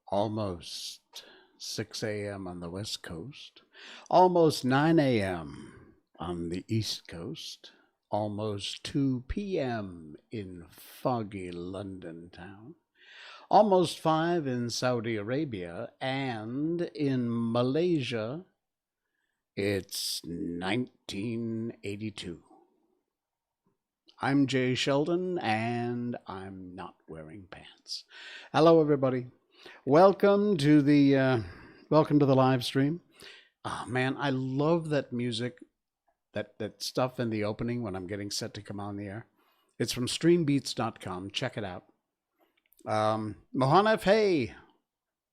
Almost 6 a.m. on the West Coast, almost 9 a.m. on the East Coast, almost 2 p.m. in foggy London town, almost 5 in Saudi Arabia, and in Malaysia, it's 1982. I'm Jay Sheldon, and I'm not wearing pants. Hello, everybody. Welcome to the live stream. Oh man, I love that music, that stuff in the opening when I'm getting set to come on the air. It's from streambeats.com. Check it out. Mohanef, hey,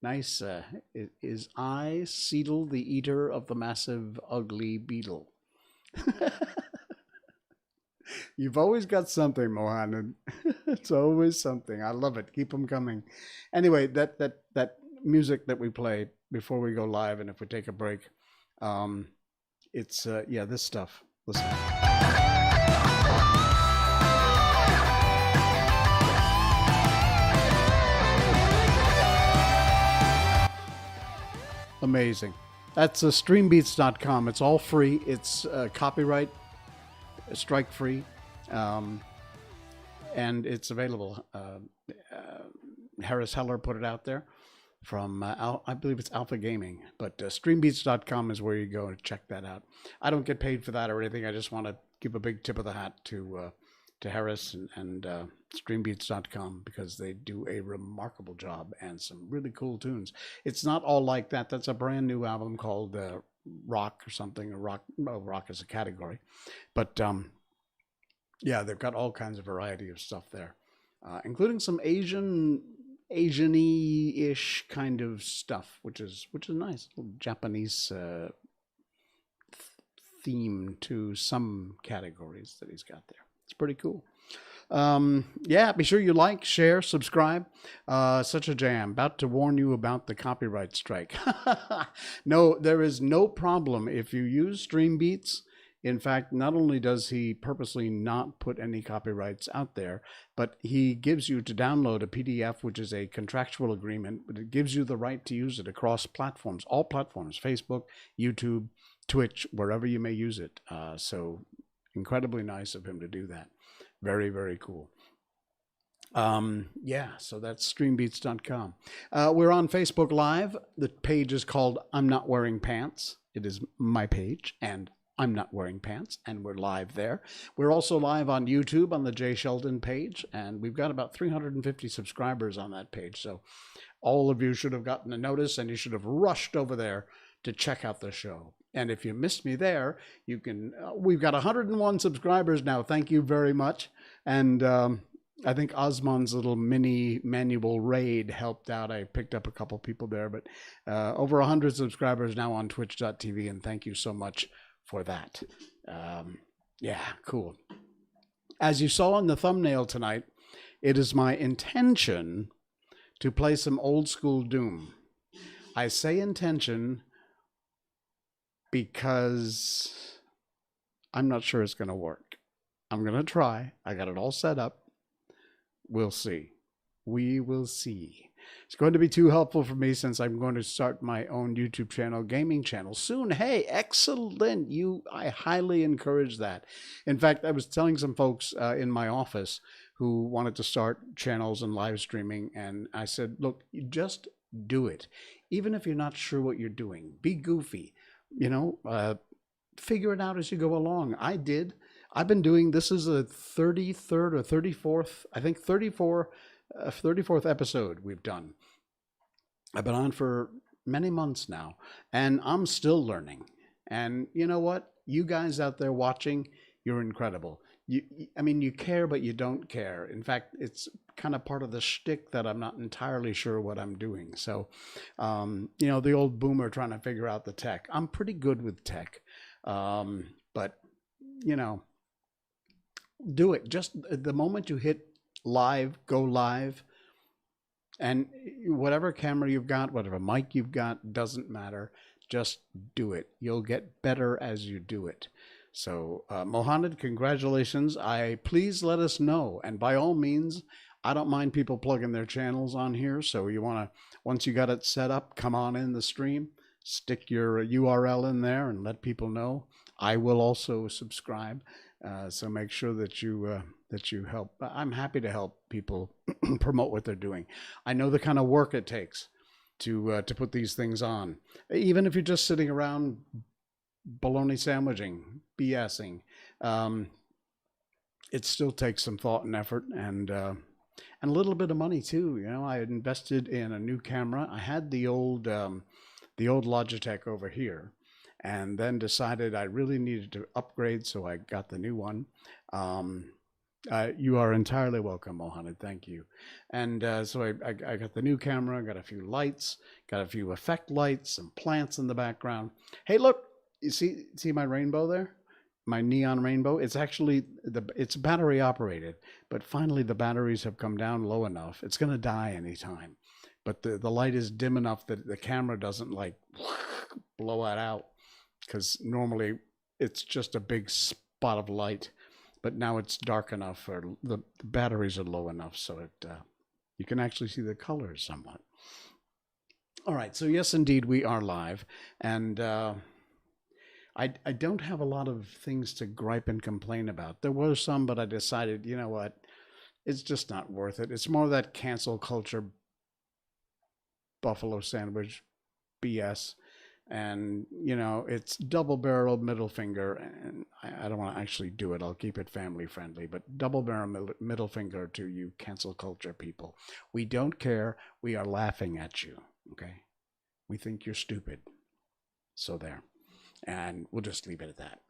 nice. Is I Seedle the eater of the massive ugly beetle? You've always got something, Mohammed. It's always something. I love it. Keep them coming. Anyway, that music that we play before we go live, and if we take a break, it's this stuff. Listen. Amazing. That's streambeats.com. It's all free. It's copyright strike free, and it's available. Harris Heller put it out there from I believe it's Alpha Gaming, but streambeats.com is where you go and check that out. I don't get paid for that or anything. I just want to give a big tip of the hat to Harris and streambeats.com, because they do a remarkable job and some really cool tunes. It's not all like that. That's a brand new album called rock or something, or rock. Well, rock is a category, but yeah, they've got all kinds of variety of stuff there, including some Asian-y-ish kind of stuff, which is nice. A little Japanese theme to some categories that he's got there. It's pretty cool. Yeah, be sure you like, share, subscribe. Such a jam. About to warn you about the copyright strike. No, there is no problem if you use Streambeats. In fact, not only does he purposely not put any copyrights out there, but he gives you to download a PDF, which is a contractual agreement, but it gives you the right to use it across platforms, all platforms, Facebook, YouTube, Twitch, wherever you may use it. So incredibly nice of him to do that. Very, very cool. Yeah, so that's streambeats.com. We're on Facebook Live. The page is called I'm Not Wearing Pants. It is my page, and I'm Not Wearing Pants, and we're live there. We're also live on YouTube on the Jay Sheldon page, and we've got about 350 subscribers on that page. So all of you should have gotten a notice, and you should have rushed over there to check out the show. And if you missed me there, you can, we've got 101 subscribers now. Thank you very much. And I think Osman's little mini manual raid helped out. I picked up a couple people there, but over 100 subscribers now on twitch.tv. And thank you so much for that. Yeah, cool. As you saw in the thumbnail tonight, it is my intention to play some old school Doom. I say intention because I'm not sure it's going to work. I'm going to try. I got it all set up. We'll see. We will see. It's going to be too helpful for me since I'm going to start my own YouTube channel, gaming channel soon. Hey, excellent. I highly encourage that. In fact, I was telling some folks in my office who wanted to start channels and live streaming, and I said, look, you just do it. Even if you're not sure what you're doing, be goofy. Figure it out as you go along. I did. I've been doing, this is a 33rd or 34th, I think 34th episode we've done. I've been on for many months now, and I'm still learning. And you know what? You guys out there watching, you're incredible. You care, but you don't care. In fact, it's kind of part of the shtick that I'm not entirely sure what I'm doing. So, the old boomer trying to figure out the tech. I'm pretty good with tech, but, do it. Just the moment you hit live, go live, and whatever camera you've got, whatever mic you've got, doesn't matter. Just do it. You'll get better as you do it. So, Mohammed, congratulations. Please let us know. And by all means, I don't mind people plugging their channels on here. So you want to, once you got it set up, come on in the stream, stick your URL in there and let people know. I will also subscribe. So make sure that you help. I'm happy to help people promote what they're doing. I know the kind of work it takes to put these things on. Even if you're just sitting around bologna sandwiching, BSing, it still takes some thought and effort and a little bit of money too. You know, I had invested in a new camera. I had the old Logitech over here, and then decided I really needed to upgrade, so I got the new one. You are entirely welcome, Mohammed. Thank you. And so I got the new camera, got a few lights, got a few effect lights, some plants in the background. Hey, look, you see my rainbow there? My neon rainbow? It's actually, it's battery operated, but finally the batteries have come down low enough. It's going to die anytime. But the light is dim enough that the camera doesn't like blow it out, because normally it's just a big spot of light, but now it's dark enough, or the batteries are low enough so it you can actually see the colors somewhat. All right, so yes, indeed, we are live, and I don't have a lot of things to gripe and complain about. There were some, but I decided, you know what, it's just not worth it. It's more of that cancel culture buffalo sandwich BS. And, you know, it's double-barreled middle finger, and I don't want to actually do it. I'll keep it family-friendly, but double-barrel middle finger to you cancel culture people. We don't care. We are laughing at you, okay? We think you're stupid. So there. And we'll just leave it at that.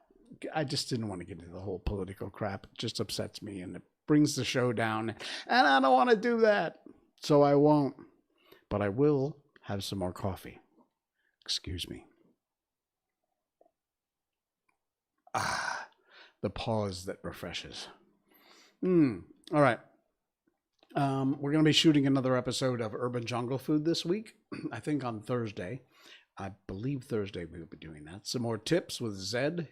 I just didn't want to get into the whole political crap. It just upsets me, and it brings the show down, and I don't want to do that, so I won't. But I will have some more coffee. Excuse me. Ah, the pause that refreshes. All right. We're going to be shooting another episode of Urban Jungle Food this week. I think on Thursday. I believe Thursday we'll be doing that. Some more tips with Zed.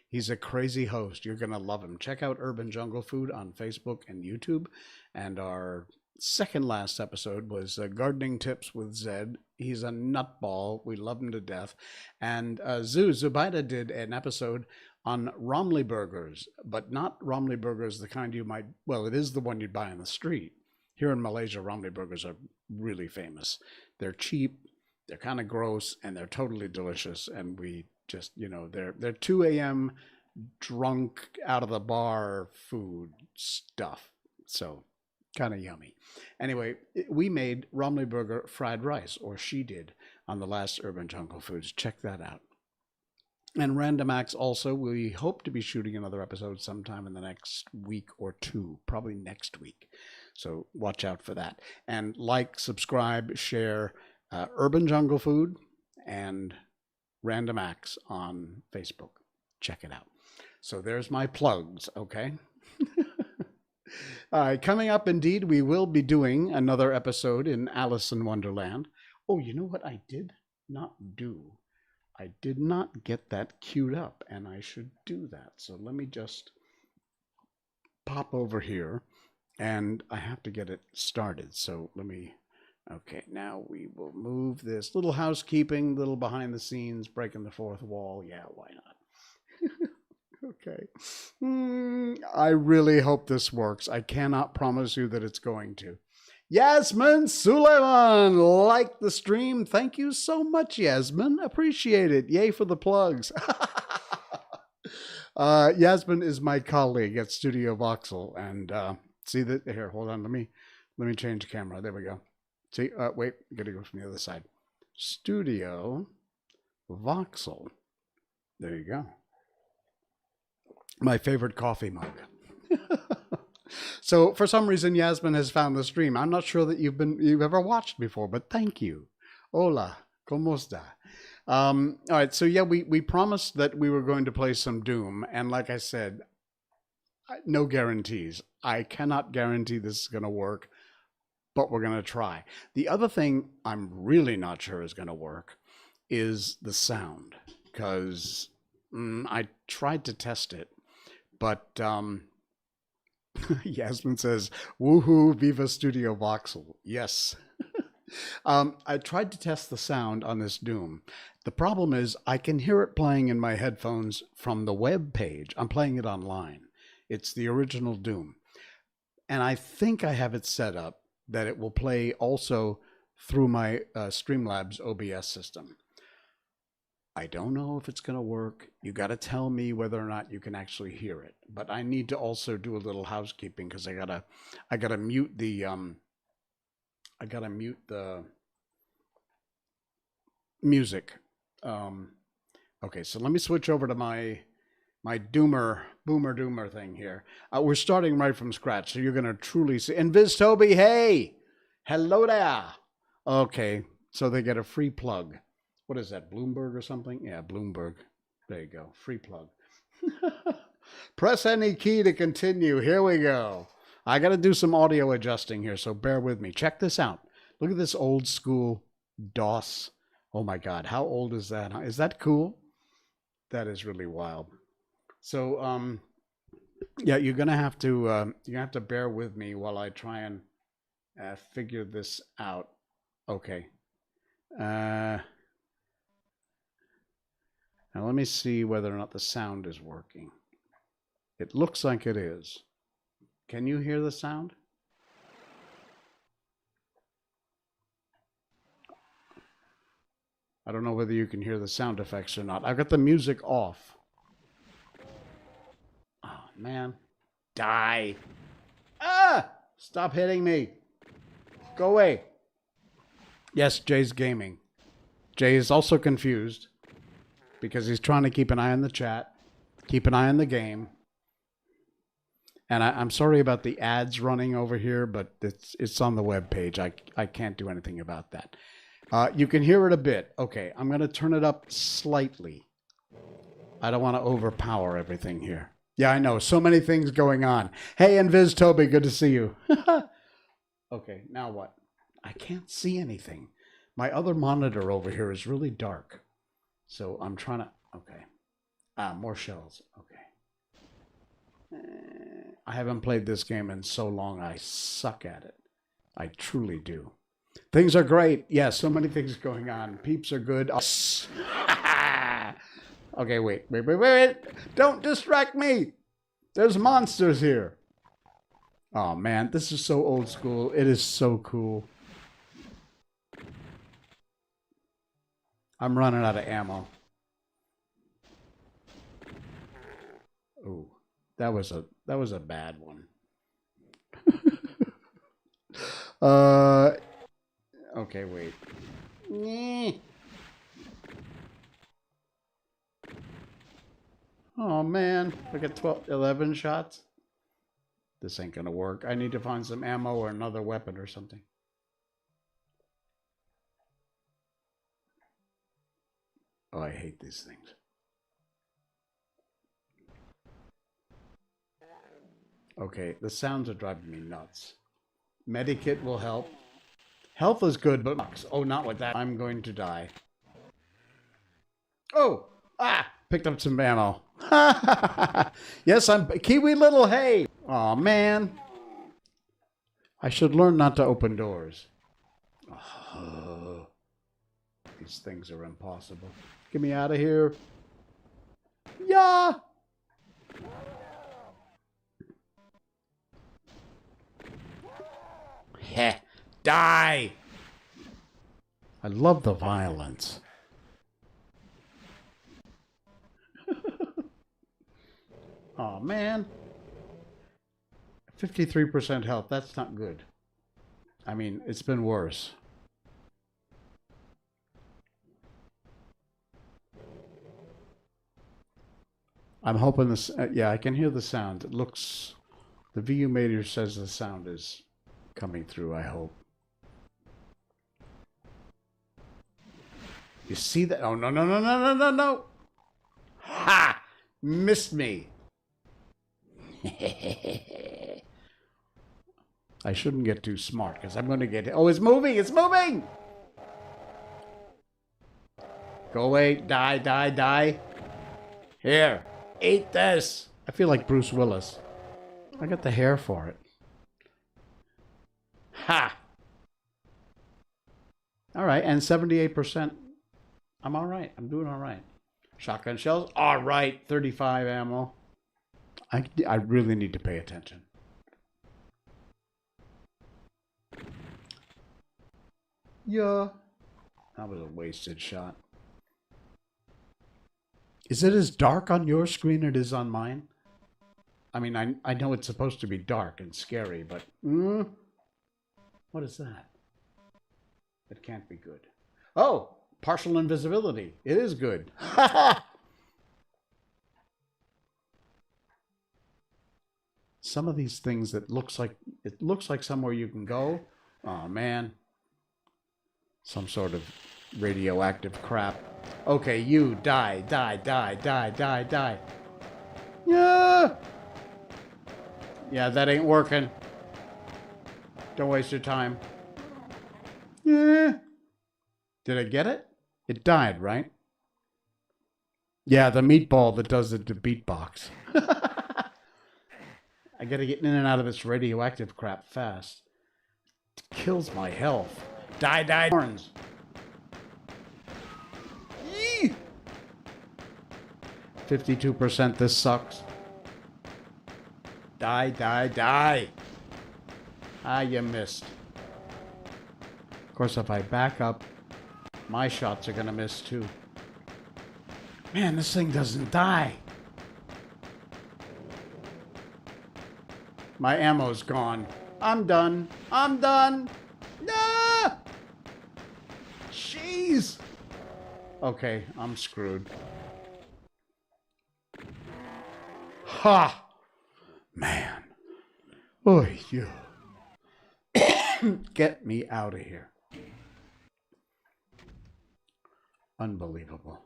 He's a crazy host. You're going to love him. Check out Urban Jungle Food on Facebook and YouTube. And our second last episode was gardening tips with Zed. He's a nutball. We love him to death. And Zubaida did an episode on Romley burgers, but not Romley burgers the kind you might, well, it is the one you'd buy on the street. Here in Malaysia, Romley burgers are really famous. They're cheap, they're kind of gross, and they're totally delicious. And we just, you know, they're 2 a.m. drunk out of the bar food stuff. So kind of yummy. Anyway, we made Romley burger fried rice, or she did, on the last Urban Jungle Foods. Check that out. And Random Acts also, we hope to be shooting another episode sometime in the next week or two, probably next week. So watch out for that. And like, subscribe, share Urban Jungle Food and Random Acts on Facebook. Check it out. So there's my plugs, okay? All right, coming up, indeed, we will be doing another episode in Alice in Wonderland. Oh, you know what I did not do? I did not get that queued up, and I should do that. So let me just pop over here, and I have to get it started. So let me, okay, now we will move this little housekeeping, little behind the scenes, breaking the fourth wall. Yeah, why not? Okay. I really hope this works. I cannot promise you that it's going to. Yasmin Suleiman, like the stream. Thank you so much, Yasmin. Appreciate it. Yay for the plugs. Yasmin is my colleague at Studio Voxel. And see that here, hold on. Let me change the camera. There we go. See, wait, gotta go from the other side. Studio Voxel. There you go. My favorite coffee mug. So for some reason, Yasmin has found the stream. I'm not sure that you've ever watched before, but thank you. Hola, ¿cómo está? All right, so yeah, we promised that we were going to play some Doom, and like I said, no guarantees. I cannot guarantee this is going to work, but we're going to try. The other thing I'm really not sure is going to work is the sound, because I tried to test it, but Yasmin says, woohoo, Viva Studio Voxel. Yes. I tried to test the sound on this Doom. The problem is I can hear it playing in my headphones from the web page. I'm playing it online. It's the original Doom. And I think I have it set up that it will play also through my Streamlabs OBS system. I don't know if it's going to work. You got to tell me whether or not you can actually hear it. But I need to also do a little housekeeping because I gotta mute the music. Okay, so let me switch over to my boomer thing here. We're starting right from scratch, so you're gonna truly see. And Viz Toby, hey, hello there. Okay, so they get a free plug. What is that, Bloomberg or something? Yeah, Bloomberg. There you go, free plug. Press any key to continue. Here we go. I got to do some audio adjusting here, so bear with me. Check this out. Look at this old school DOS. Oh my God, how old is that? Is that cool? That is really wild. So, yeah, you're gonna have to bear with me while I try and figure this out. Okay. Now let me see whether or not the sound is working. It looks like it is. Can you hear the sound? I don't know whether you can hear the sound effects or not. I've got the music off. Oh, man. Die. Ah! Stop hitting me. Go away. Yes, Jay's gaming. Jay is also confused because he's trying to keep an eye on the chat, keep an eye on the game. And I'm sorry about the ads running over here, but it's on the web page. I can't do anything about that. You can hear it a bit. Okay, I'm going to turn it up slightly. I don't want to overpower everything here. Yeah, I know. So many things going on. Hey, and Viz Toby, good to see you. Okay, now what? I can't see anything. My other monitor over here is really dark. So I'm trying to... Okay. More shells. Okay. I haven't played this game in so long. I suck at it. I truly do. Things are great. Yeah, so many things going on. Peeps are good. Okay, wait. Don't distract me. There's monsters here. Oh, man. This is so old school. It is so cool. I'm running out of ammo. Ooh, that was a bad one. Okay, wait. Oh man, I got 11 shots. This ain't gonna work. I need to find some ammo or another weapon or something. Oh, I hate these things. Okay, the sounds are driving me nuts. Medikit will help. Health is good, but... Oh, not with that. I'm going to die. Oh! Ah! Picked up some ammo. Yes, I'm... Kiwi Little Hey! Aw, man. I should learn not to open doors. Oh, these things are impossible. Get me out of here. Yeah! Heh. Die! I love the violence. Oh, man. 53% health. That's not good. I mean, it's been worse. I'm hoping this... yeah, I can hear the sound. It looks... The VU meter says the sound is coming through, I hope. You see that? Oh, no. Ha! Missed me. I shouldn't get too smart because I'm going to get... Oh, it's moving! It's moving! Go away. Die. Here. Eat this. I feel like Bruce Willis. I got the hair for it. Ha! All right, and 78%. I'm all right. I'm doing all right. Shotgun shells. All right, 35 ammo. I really need to pay attention. Yeah. That was a wasted shot. Is it as dark on your screen as it is on mine? I mean, I know it's supposed to be dark and scary, but... what is that? It can't be good. Oh! Partial invisibility. It is good. Some of these things that looks like somewhere you can go. Oh man. Some sort of radioactive crap. Okay, you die. Yeah. Yeah, that ain't working. Don't waste your time. Yeah. Did I get it? It died, right? Yeah, the meatball that does the beatbox. I gotta get in and out of this radioactive crap fast. It kills my health. Die, horns. Yee! 52%, this sucks. Die. Ah, you missed. Of course, if I back up, my shots are gonna miss too. Man, this thing doesn't die. My ammo's gone. I'm done. No! Jeez. Okay, I'm screwed. Ha! Man. Oy, you. Get me out of here. Unbelievable.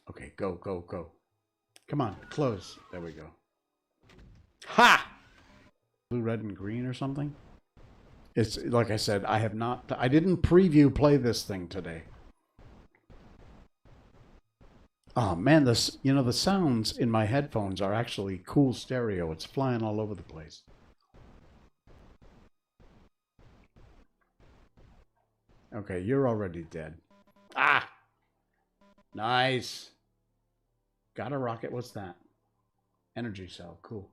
Okay, go. Come on, close. There we go. Ha! Blue, red, and green or something? It's like I said, I didn't preview play this thing today. Oh man, the sounds in my headphones are actually cool stereo. It's flying all over the place. Okay, you're already dead. Ah! Nice. Got a rocket. What's that? Energy cell. Cool.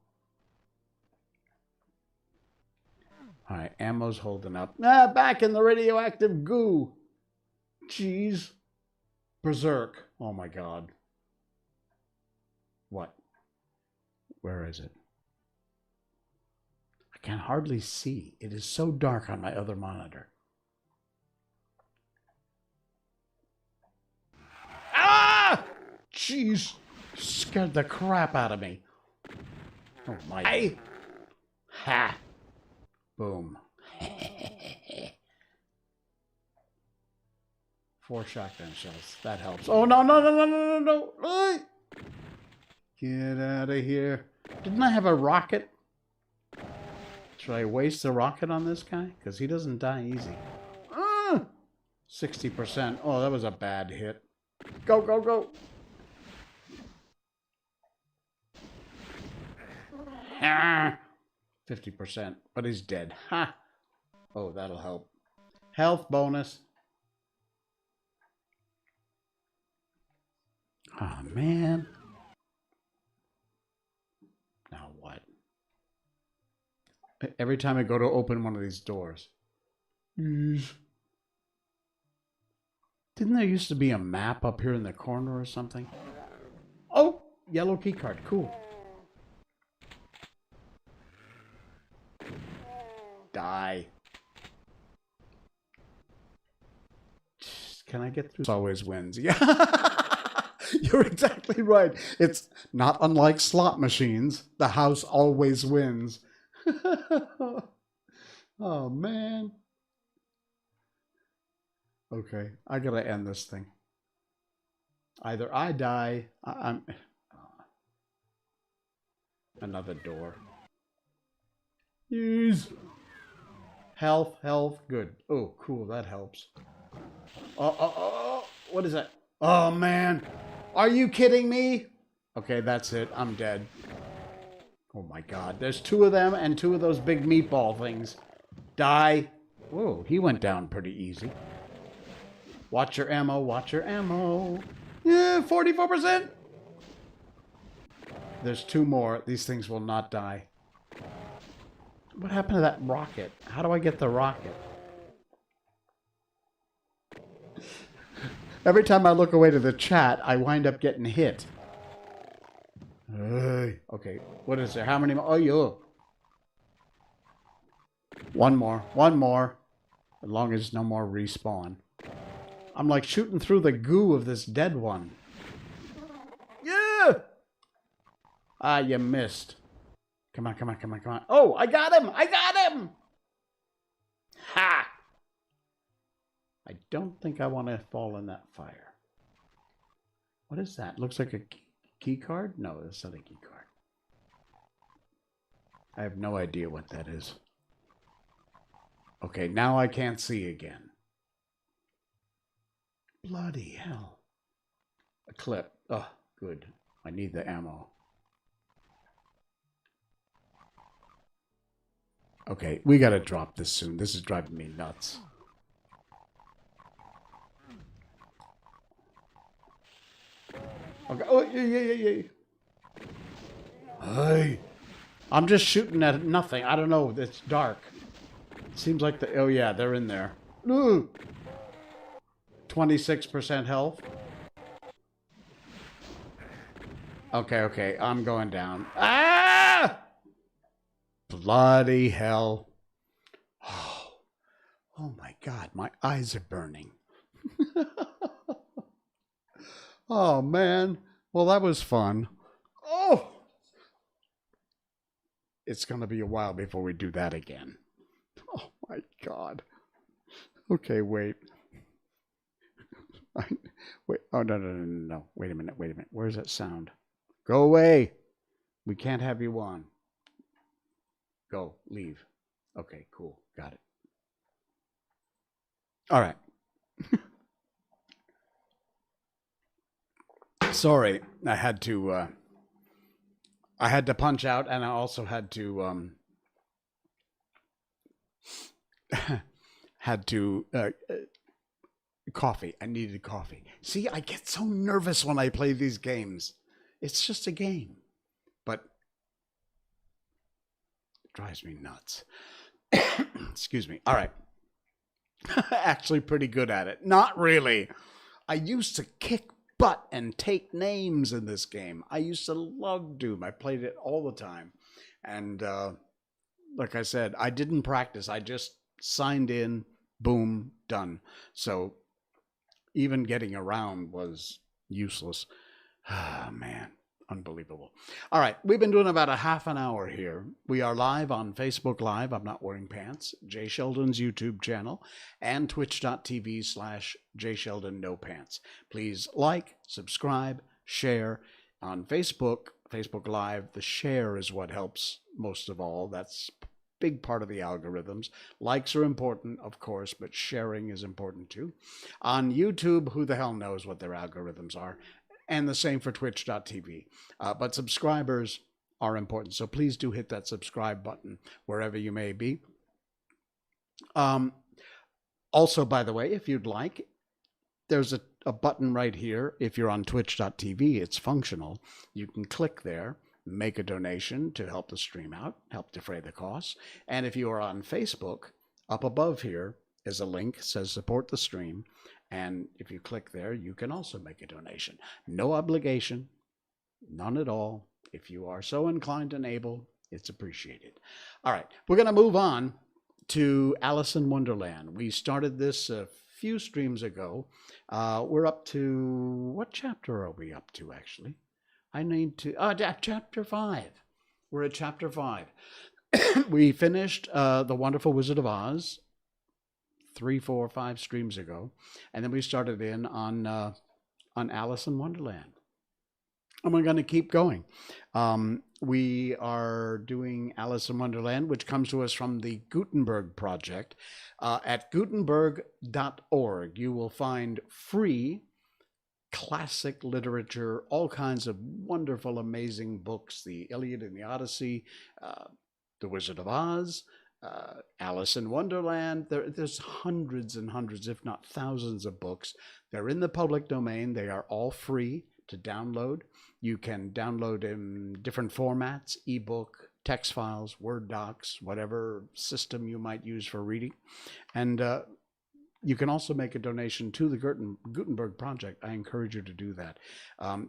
All right, ammo's holding up. Back in the radioactive goo. Jeez. Berserk. Oh my god. What? Where is it? I can hardly see. It is so dark on my other monitor. Ah! Jeez. Scared the crap out of me. Oh my. Ha! Boom. 4 shotgun shells. That helps. Oh, no. Get out of here. Didn't I have a rocket? Should I waste the rocket on this guy? Because he doesn't die easy. 60%. Oh, that was a bad hit. Go. 50%, but he's dead. Ha! Oh, that'll help. Health bonus. Oh, man. Now what? Every time I go to open one of these doors. Didn't there used to be a map up here in the corner or something? Oh, yellow key card. Cool. Die. Can I get through? It always wins. Yeah. You're exactly right. It's not unlike slot machines. The house always wins. Oh, man. Okay, I gotta end this thing. Either I die, I'm... Another door. Use. Health, good. Oh, cool, that helps. Oh, what is that? Oh, man. Are you kidding me? Okay, that's it. I'm dead. Oh my God. There's two of them and two of those big meatball things. Die. Whoa, he went down pretty easy. Watch your ammo. Watch your ammo. Yeah, 44%. There's two more. These things will not die. What happened to that rocket? How do I get the rocket? Every time I look away to the chat, I wind up getting hit. Okay, what is there? How many more? Oh, yo. One more. One more. As long as no more respawn. I'm like shooting through the goo of this dead one. Yeah! Ah, you missed. Come on, come on, come on, come on. Oh, I got him! I got him! Ha! I don't think I want to fall in that fire. What is that? Looks like a key card? No, it's not a key card. I have no idea what that is. Okay, now I can't see again. Bloody hell. A clip. Oh, good. I need the ammo. Okay, we gotta drop this soon. This is driving me nuts. Okay. Oh, yeah. Hey. I'm just shooting at nothing. I don't know. It's dark. It seems like the... Oh, yeah, they're in there. Ooh. 26% health. Okay. I'm going down. Ah! Bloody hell. Oh my God. My eyes are burning. Oh, man. Well, that was fun. Oh! It's going to be a while before we do that again. Oh, my God. Okay, wait. Wait. Oh, no. Wait a minute. Where's that sound? Go away. We can't have you on. Go. Leave. Okay, cool. Got it. All right. Sorry, I had to punch out, and I also had to coffee. I needed coffee. See, I get so nervous when I play these games. It's just a game, but it drives me nuts. Excuse me. All right. Actually pretty good at it. Not really. I used to kick butt and take names in this game. I used to love Doom. I played it all the time. And like I said, I didn't practice. I just signed in, boom, done. So even getting around was useless. Ah, man. Unbelievable. All right. We've been doing about a half an hour here. We are live on Facebook Live. I'm Not Wearing Pants, Jay Sheldon's YouTube channel, and twitch.tv/JSheldonNoPants. Please like, subscribe, share on Facebook Live. The share is what helps most of all. That's a big part of the algorithms. Likes are important, of course, but sharing is important too. On YouTube, who the hell knows what their algorithms are? And the same for twitch.tv. But subscribers are important. So please do hit that subscribe button wherever you may be. Also, by the way, if you'd like, there's a button right here. If you're on twitch.tv, it's functional. You can click there, make a donation to help the stream out, help defray the costs. And if you are on Facebook, up above here is a link, says support the stream. And if you click there, you can also make a donation. No obligation, none at all. If you are so inclined and able, it's appreciated. All right, we're going to move on to Alice in Wonderland. We started this a few streams ago. We're up to, what chapter are we up to, actually? I need to, chapter 5. We're at chapter 5. We finished The Wonderful Wizard of Oz 3, 4, 5 streams ago, and then we started in on Alice in Wonderland, and we're going to keep going. We are doing Alice in Wonderland, which comes to us from the Gutenberg Project. At Gutenberg.org, you will find free classic literature, all kinds of wonderful, amazing books, the Iliad and the Odyssey, uh, The Wizard of Oz, Alice in Wonderland. There's hundreds and hundreds, if not thousands, of books. They're in the public domain. They are all free to download. You can download in different formats, ebook, text files, Word docs, whatever system you might use for reading. And you can also make a donation to the Gutenberg Project. I encourage you to do that.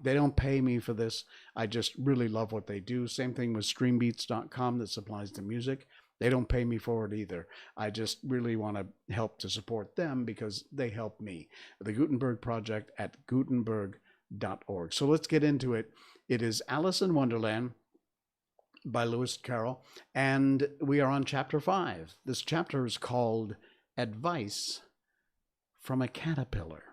They don't pay me for this. I just really love what they do. Same thing with streambeats.com that supplies the music. They don't pay me for it either. I just really want to help to support them because they help me. The Gutenberg Project at gutenberg.org. So let's get into it. It is Alice in Wonderland by Lewis Carroll, and we are on chapter 5. This chapter is called Advice from a Caterpillar.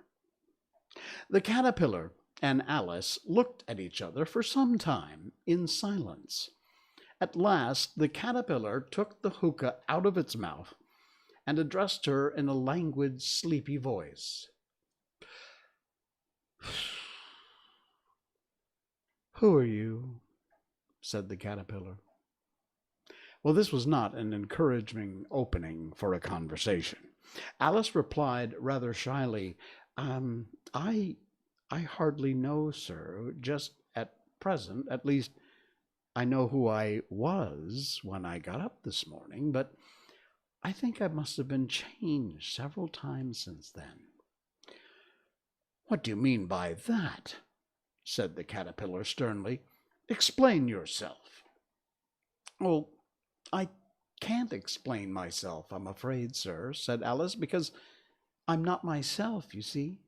The caterpillar and Alice looked at each other for some time in silence. At last, the caterpillar took the hookah out of its mouth and addressed her in a languid, sleepy voice. "Who are you?" said the caterpillar. Well, this was not an encouraging opening for a conversation. Alice replied rather shyly, I hardly know, sir. Just at present, at least, I know who I was when I got up this morning, but I think I must have been changed several times since then." "What do you mean by that?" said the caterpillar sternly. "Explain yourself." "Oh, I can't explain myself, I'm afraid, sir," said Alice, "because I'm not myself, you see."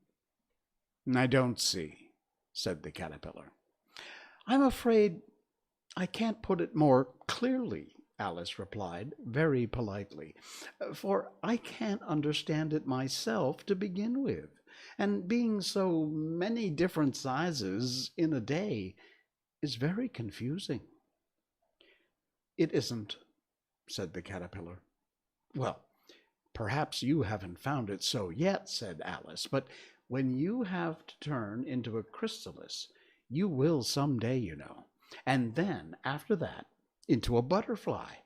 "I don't see," said the caterpillar. "I'm afraid I can't put it more clearly," Alice replied, very politely, "for I can't understand it myself to begin with, and being so many different sizes in a day is very confusing." "It isn't," said the caterpillar. "Well, perhaps you haven't found it so yet," said Alice, "but when you have to turn into a chrysalis, you will some day, you know, and then, after that, into a butterfly.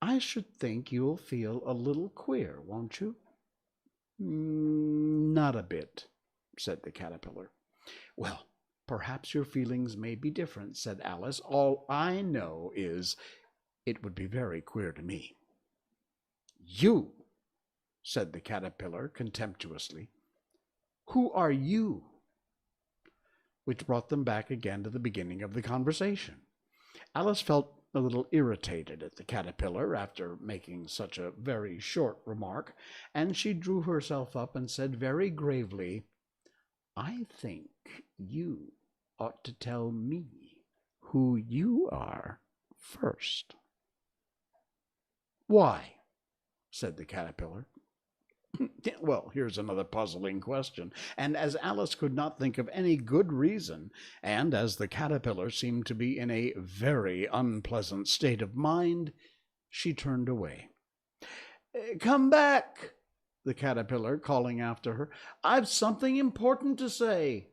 I should think you'll feel a little queer, won't you?" "Not a bit," said the caterpillar. "Well, perhaps your feelings may be different," said Alice. "All I know is it would be very queer to me." "You," said the caterpillar contemptuously. "Who are you?" Which brought them back again to the beginning of the conversation. Alice felt a little irritated at the caterpillar after making such a very short remark, and she drew herself up and said very gravely, "I think you ought to tell me who you are first." "Why?" said the caterpillar. Well, here's another puzzling question. And as Alice could not think of any good reason, and as the caterpillar seemed to be in a very unpleasant state of mind, she turned away. "Come back," the caterpillar calling after her. "I've something important to say."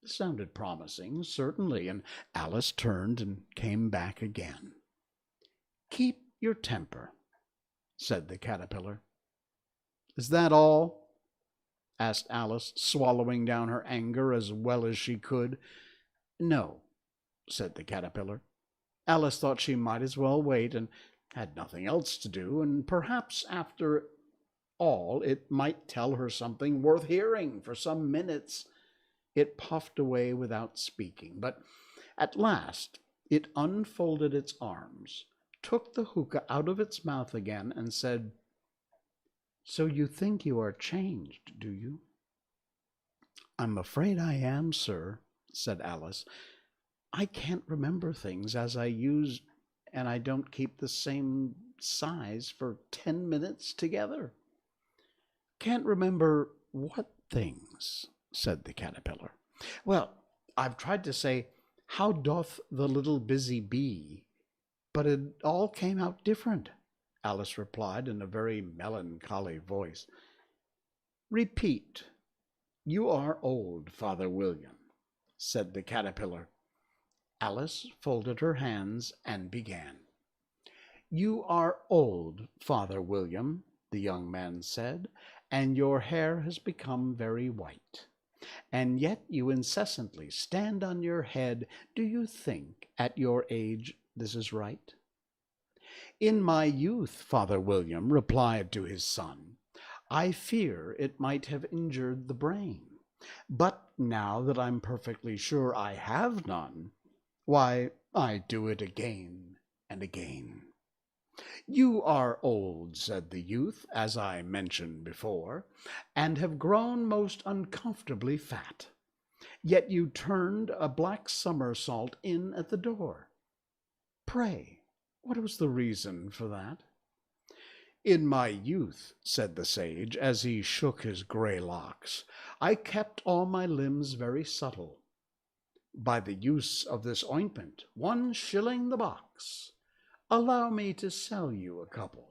It sounded promising, certainly, and Alice turned and came back again. "Keep your temper," said the caterpillar. "Is that all?" asked Alice, swallowing down her anger as well as she could. "No," said the caterpillar. Alice thought she might as well wait, and had nothing else to do, and perhaps after all it might tell her something worth hearing. For some minutes it puffed away without speaking, but at last it unfolded its arms, took the hookah out of its mouth again, and said, "So you think you are changed, do you?" "I'm afraid I am, sir," said Alice. "I can't remember things as I used, and I don't keep the same size for 10 minutes together." "Can't remember what things?" said the caterpillar. "Well, I've tried to say, 'How doth the little busy bee?' but it all came out different," Alice replied in a very melancholy voice. "Repeat You are old, Father William, said the caterpillar. Alice folded her hands and began. You are old, Father William, the young man said, and your hair has become very white. And yet you incessantly stand on your head. Do you think, at your age, this is right? In my youth, Father William replied to his son, I fear it might have injured the brain. But now that I'm perfectly sure I have none, why, I do it again and again. You are old, said the youth, as I mentioned before, and have grown most uncomfortably fat. Yet you turned a black somersault in at the door. Pray, what was the reason for that? In my youth, said the sage, as he shook his grey locks, I kept all my limbs very supple. By the use of this ointment, 1 shilling the box. Allow me to sell you a couple.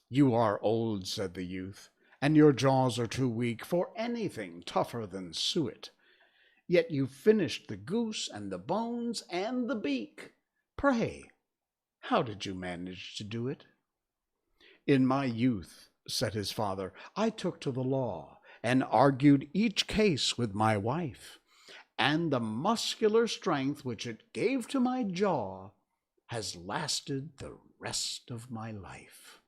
You are old, said the youth, and your jaws are too weak for anything tougher than suet. Yet you finished the goose and the bones and the beak. Pray, how did you manage to do it? In my youth, said his father, I took to the law and argued each case with my wife, and the muscular strength which it gave to my jaw has lasted the rest of my life.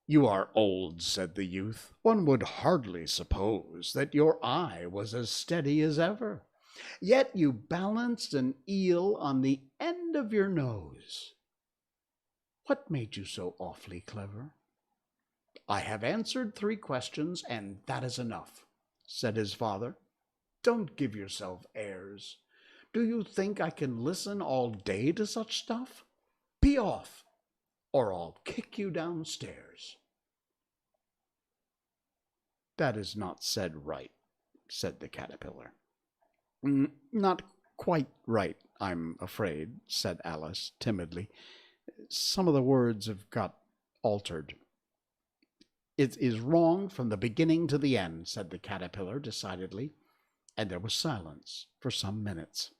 You are old, said the youth. One would hardly suppose that your eye was as steady as ever. Yet you balanced an eel on the end of your nose. What made you so awfully clever? I have answered 3 questions, and that is enough, said his father. Don't give yourself airs. Do you think I can listen all day to such stuff? Be off, or I'll kick you downstairs. That is not said right, said the caterpillar. Not quite right, I'm afraid, said Alice timidly. Some of the words have got altered. It is wrong from the beginning to the end, said the caterpillar decidedly, and there was silence for some minutes.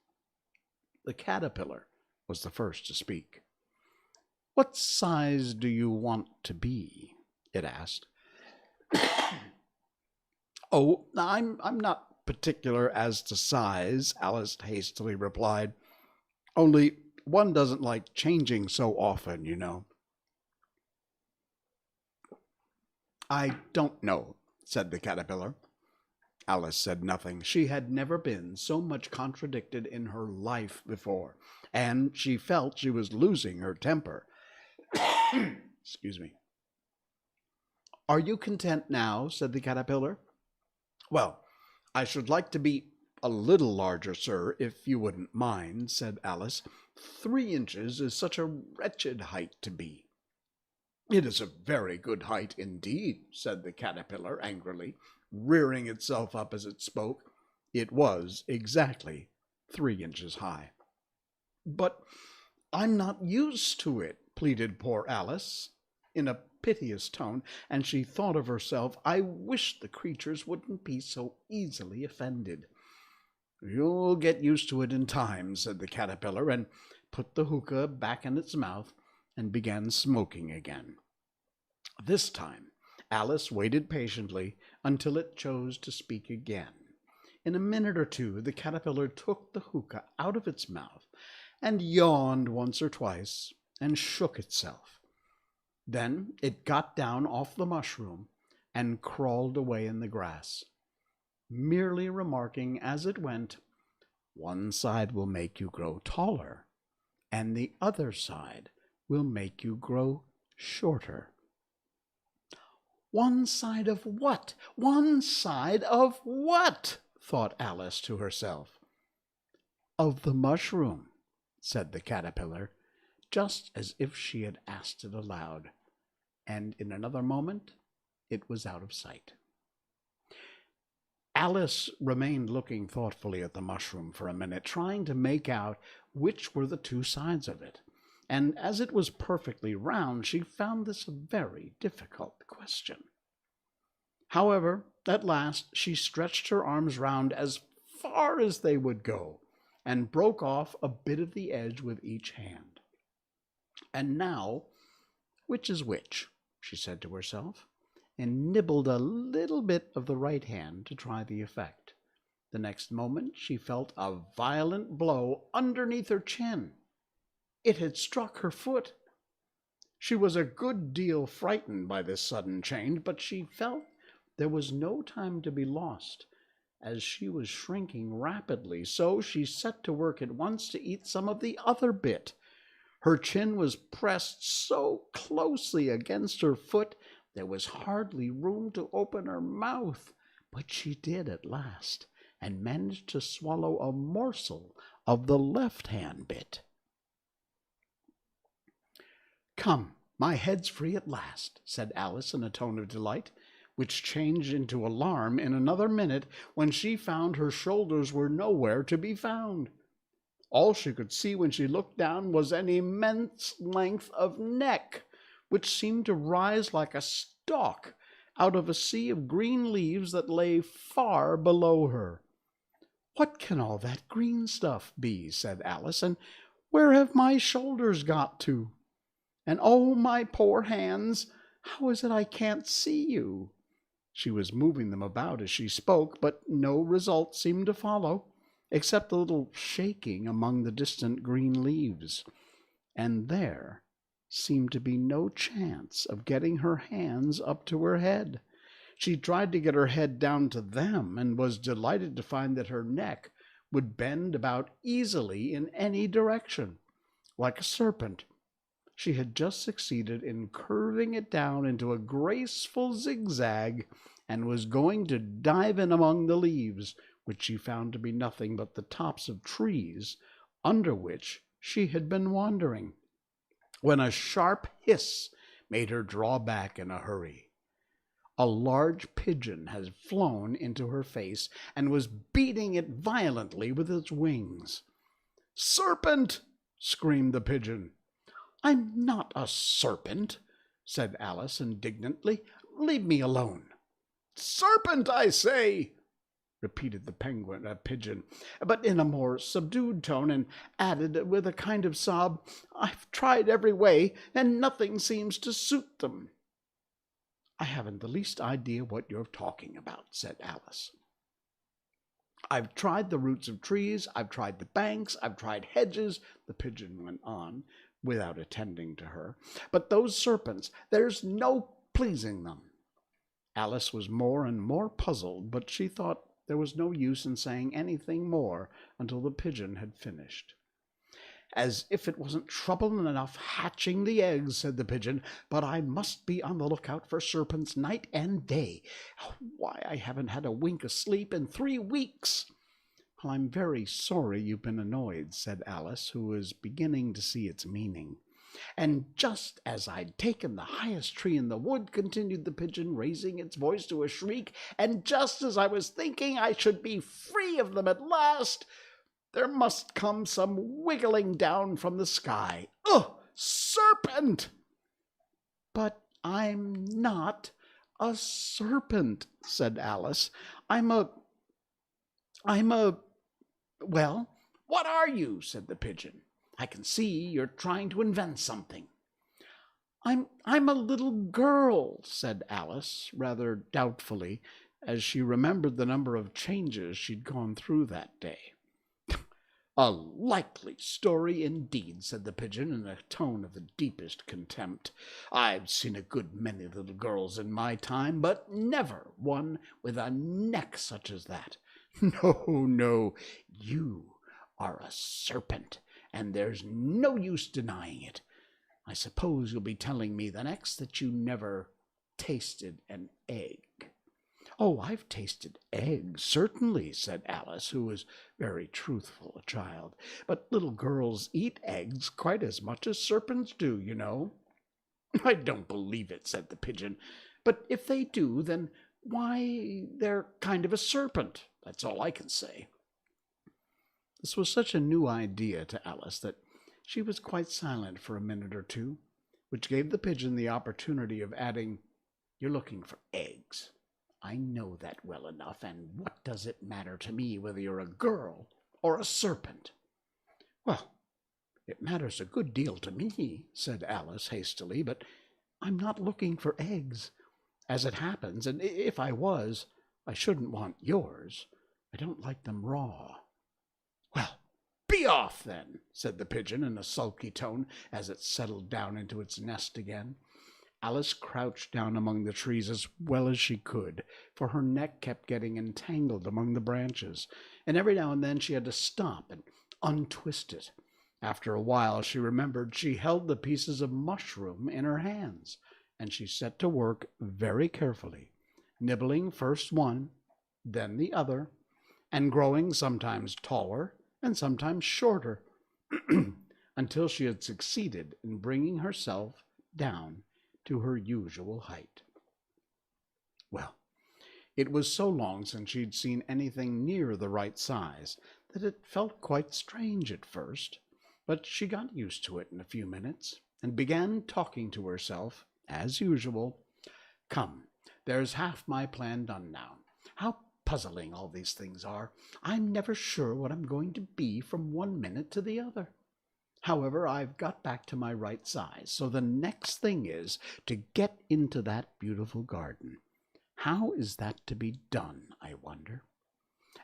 The caterpillar was the first to speak. What size do you want to be? It asked. Oh, I'm not particular as to size, Alice hastily replied. Only one doesn't like changing so often, you know. I don't know, said the caterpillar. Alice said nothing. She had never been so much contradicted in her life before, and she felt she was losing her temper. Excuse me. Are you content now? Said the caterpillar. Well, I should like to be a little larger, sir, if you wouldn't mind, said Alice. 3 inches is such a wretched height to be. It is a very good height indeed, said the caterpillar angrily, rearing itself up as it spoke. It was exactly 3 inches high. But I'm not used to it, pleaded poor Alice, in a piteous tone, and she thought of herself, I wish the creatures wouldn't be so easily offended. You'll get used to it in time, said the caterpillar, and put the hookah back in its mouth and began smoking again. This time Alice waited patiently until it chose to speak again. In a minute or two the caterpillar took the hookah out of its mouth and yawned once or twice and shook itself. Then it got down off the mushroom and crawled away in the grass, merely remarking as it went, one side will make you grow taller, and the other side will make you grow shorter. One side of what? One side of what? Thought Alice to herself. Of the mushroom, said the caterpillar, just as if she had asked it aloud, and in another moment it was out of sight. Alice remained looking thoughtfully at the mushroom for a minute, trying to make out which were the 2 sides of it, and as it was perfectly round, she found this a very difficult question. However, at last she stretched her arms round as far as they would go, and broke off a bit of the edge with each hand. And now, which is which? She said to herself, and nibbled a little bit of the right hand to try the effect. The next moment she felt a violent blow underneath her chin. It had struck her foot. She was a good deal frightened by this sudden change, but she felt there was no time to be lost, as she was shrinking rapidly, so she set to work at once to eat some of the other bit. Her chin was pressed so closely against her foot there was hardly room to open her mouth, but she did at last, and managed to swallow a morsel of the left-hand bit. "Come, my head's free at last," said Alice in a tone of delight, which changed into alarm in another minute when she found her shoulders were nowhere to be found. All she could see when she looked down was an immense length of neck, which seemed to rise like a stalk out of a sea of green leaves that lay far below her. "What can all that green stuff be?" said Alice, "and where have my shoulders got to? And oh, my poor hands, how is it I can't see you?" She was moving them about as she spoke, but no result seemed to follow, except a little shaking among the distant green leaves. And there seemed to be no chance of getting her hands up to her head. She tried to get her head down to them, and was delighted to find that her neck would bend about easily in any direction, like a serpent. She had just succeeded in curving it down into a graceful zigzag, and was going to dive in among the leaves, which she found to be nothing but the tops of trees under which she had been wandering, when a sharp hiss made her draw back in a hurry. A large pigeon had flown into her face, and was beating it violently with its wings. "Serpent!" screamed the pigeon. "I'm not a serpent," said Alice indignantly. "Leave me alone." "Serpent, I say!" repeated the pigeon, but in a more subdued tone, and added with a kind of sob, "I've tried every way, and nothing seems to suit them." "I haven't the least idea what you're talking about," said Alice. "I've tried the roots of trees, I've tried the banks, I've tried hedges," the pigeon went on, without attending to her, "but those serpents, there's no pleasing them." Alice was more and more puzzled, but she thought there was no use in saying anything more until the pigeon had finished. "As if it wasn't trouble enough hatching the eggs," said the pigeon, "but I must be on the lookout for serpents night and day. Why, I haven't had a wink of sleep in 3 weeks." "Well, I'm very sorry you've been annoyed," said Alice, who was beginning to see its meaning. "And just as I'd taken the highest tree in the wood," continued the pigeon, raising its voice to a shriek, "and just as I was thinking I should be free of them at last, there must come some wiggling down from the sky. Ugh! Serpent!" "But I'm not a serpent," said Alice. I'm a... "Well, what are you?" said the pigeon. "I can see you're trying to invent something." I'm a little girl," said Alice, rather doubtfully, as she remembered the number of changes she'd gone through that day. "A likely story indeed," said the pigeon in a tone of the deepest contempt. "I've seen a good many little girls in my time, but never one with a neck such as that. No, no, you are a serpent, and there's no use denying it. I suppose you'll be telling me the next that you never tasted an egg." "Oh, I've tasted eggs, certainly," said Alice, who was very truthful a child. "But little girls eat eggs quite as much as serpents do, you know." "I don't believe it," said the pigeon. "But if they do, then why, they're kind of a serpent. That's all I can say." This was such a new idea to Alice that she was quite silent for a minute or two, which gave the pigeon the opportunity of adding, "You're looking for eggs. I know that well enough, and what does it matter to me whether you're a girl or a serpent?" "Well, it matters a good deal to me," said Alice hastily, "but I'm not looking for eggs, as it happens, and if I was, I shouldn't want yours. I don't like them raw." "Well, be off, then," said the pigeon in a sulky tone as it settled down into its nest again. Alice crouched down among the trees as well as she could, for her neck kept getting entangled among the branches, and every now and then she had to stop and untwist it. After a while she remembered she held the pieces of mushroom in her hands, and she set to work very carefully, nibbling first one, then the other, and growing sometimes taller and sometimes shorter, until she had succeeded in bringing herself down to her usual height. Well, it was so long since she'd seen anything near the right size that it felt quite strange at first, but she got used to it in a few minutes and began talking to herself, as usual. "Come, there's half my plan done now. How puzzling all these things are. I'm never sure what I'm going to be from one minute to the other. However, I've got back to my right size, so the next thing is to get into that beautiful garden. How is that to be done, I wonder?"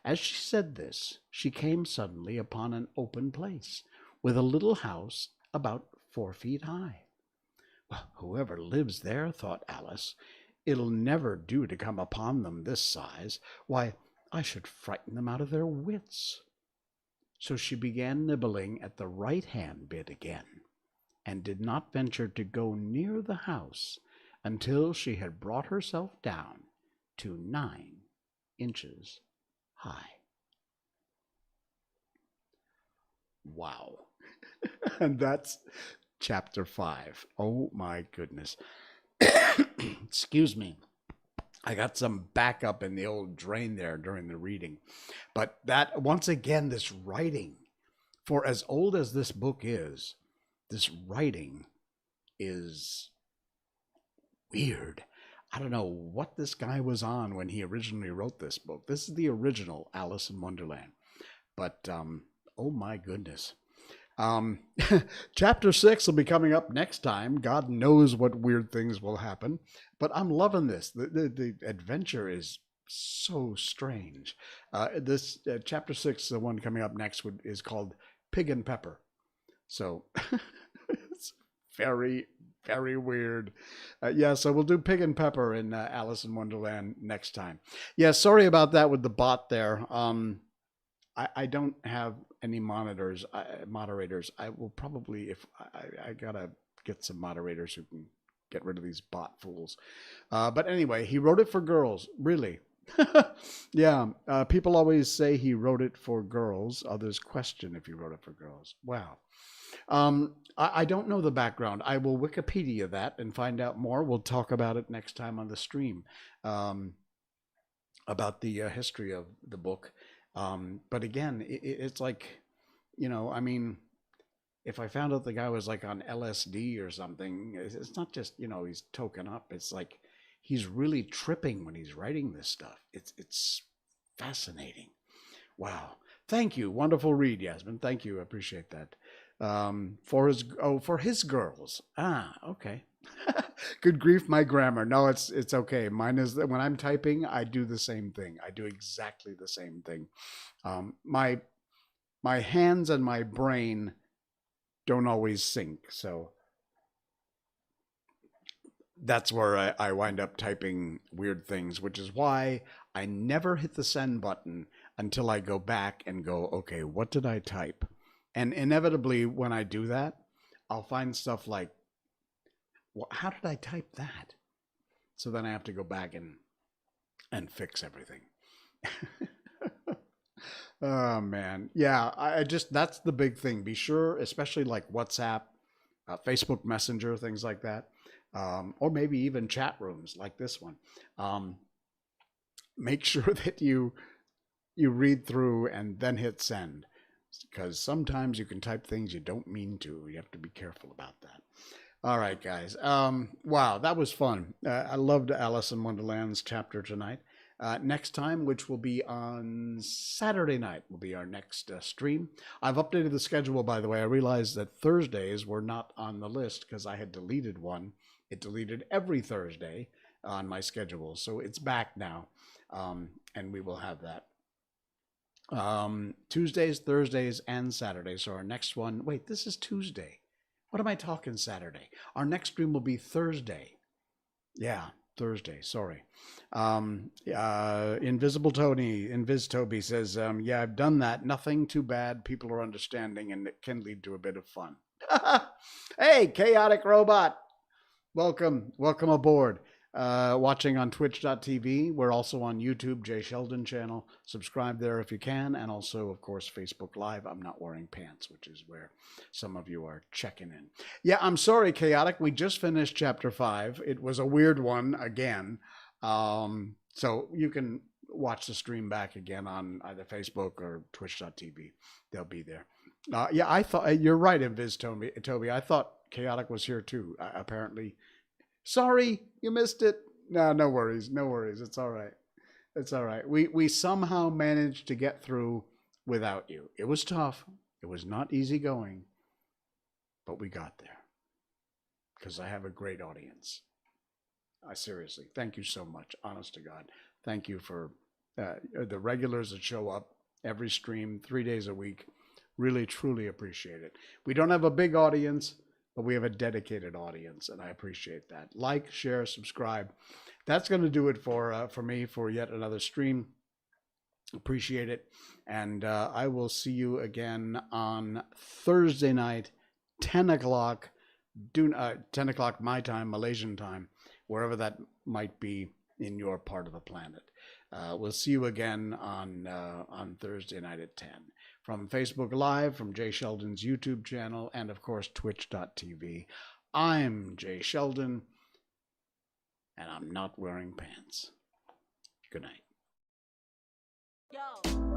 As she said this, she came suddenly upon an open place, with a little house about 4 feet high. "Well, whoever lives there," thought Alice, "it'll never do to come upon them this size. Why, I should frighten them out of their wits." So she began nibbling at the right-hand bit again, and did not venture to go near the house until she had brought herself down to 9 inches high. Wow. And that's chapter 5. Oh my goodness. Excuse me. I got some backup in the old drain there during the reading. But that, once again, this writing, for as old as this book is, this writing is weird. I don't know what this guy was on when he originally wrote this book. This is the original Alice in Wonderland. But, oh my goodness. Chapter 6 will be coming up next time. God knows what weird things will happen. But I'm loving this. The adventure is so strange. This chapter 6, the one coming up next, is called Pig and Pepper. So it's very, very weird. So we'll do Pig and Pepper in Alice in Wonderland next time. Yeah, sorry about that with the bot there. I don't have any moderators. I will probably, if I gotta get some moderators who can get rid of these bot fools. But anyway, he wrote it for girls. Really? Yeah. People always say he wrote it for girls. Others question if he wrote it for girls. Wow. I don't know the background. I will Wikipedia that and find out more. We'll talk about it next time on the stream, about the history of the book. But again, it's like, I mean, if I found out the guy was like on LSD or something, it's not just, he's token up. It's like he's really tripping when he's writing this stuff. It's fascinating. Wow. Thank you. Wonderful read, Yasmin. Thank you. I appreciate that. For his girls. Ah, okay. Good grief, my grammar. No, it's okay. Mine is that when I'm typing, I do the same thing. I do exactly the same thing. My hands and my brain don't always sync, so that's where I wind up typing weird things, which is why I never hit the send button until I go back and go, okay, what did I type? And inevitably, when I do that, I'll find stuff like, well, how did I type that? So then I have to go back and fix everything. Oh, man. Yeah, I just, that's the big thing. Be sure, especially like WhatsApp, Facebook Messenger, things like that, or maybe even chat rooms like this one. Make sure that you read through and then hit send, because sometimes you can type things you don't mean to. You have to be careful about that. All right, guys. Wow, that was fun. I loved Alice in Wonderland's chapter tonight. Next time, which will be on Saturday night, will be our next stream. I've updated the schedule, by the way. I realized that Thursdays were not on the list because I had deleted one. It deleted every Thursday on my schedule, so it's back now, and we will have that. Tuesdays, Thursdays, and Saturdays. So our next one, wait, this is Tuesday. What am I talking Saturday? Our next stream will be Thursday. Yeah, Thursday. Sorry. Invisible Tony, Invis Toby says, yeah, I've done that. Nothing too bad. People are understanding and it can lead to a bit of fun. Hey, Chaotic Robot. Welcome. Welcome aboard. Watching on twitch.tv. We're also on YouTube, Jay Sheldon channel. Subscribe there if you can. And also, of course, Facebook Live. I'm not wearing pants, which is where some of you are checking in. Yeah, I'm sorry, Chaotic. We just finished chapter 5. It was a weird one again. So you can watch the stream back again on either Facebook or twitch.tv. They'll be there. Yeah, I thought you're right, Invis Toby. I thought Chaotic was here too. Apparently. Sorry, you missed it. No, no worries. No worries. It's all right. It's all right. We somehow managed to get through without you. It was tough. It was not easy going, but we got there because I have a great audience. Seriously, thank you so much. Honest to God. Thank you for the regulars that show up every stream 3 days a week. Really, truly appreciate it. We don't have a big audience, but we have a dedicated audience, and I appreciate that. Like, share, subscribe. That's going to do it for me for yet another stream. Appreciate it. And I will see you again on Thursday night, 10 o'clock, 10 o'clock my time, Malaysian time, wherever that might be in your part of the planet. We'll see you again on Thursday night at 10. From Facebook Live, from Jay Sheldon's YouTube channel, and of course, twitch.tv. I'm Jay Sheldon, and I'm not wearing pants. Good night. Yo.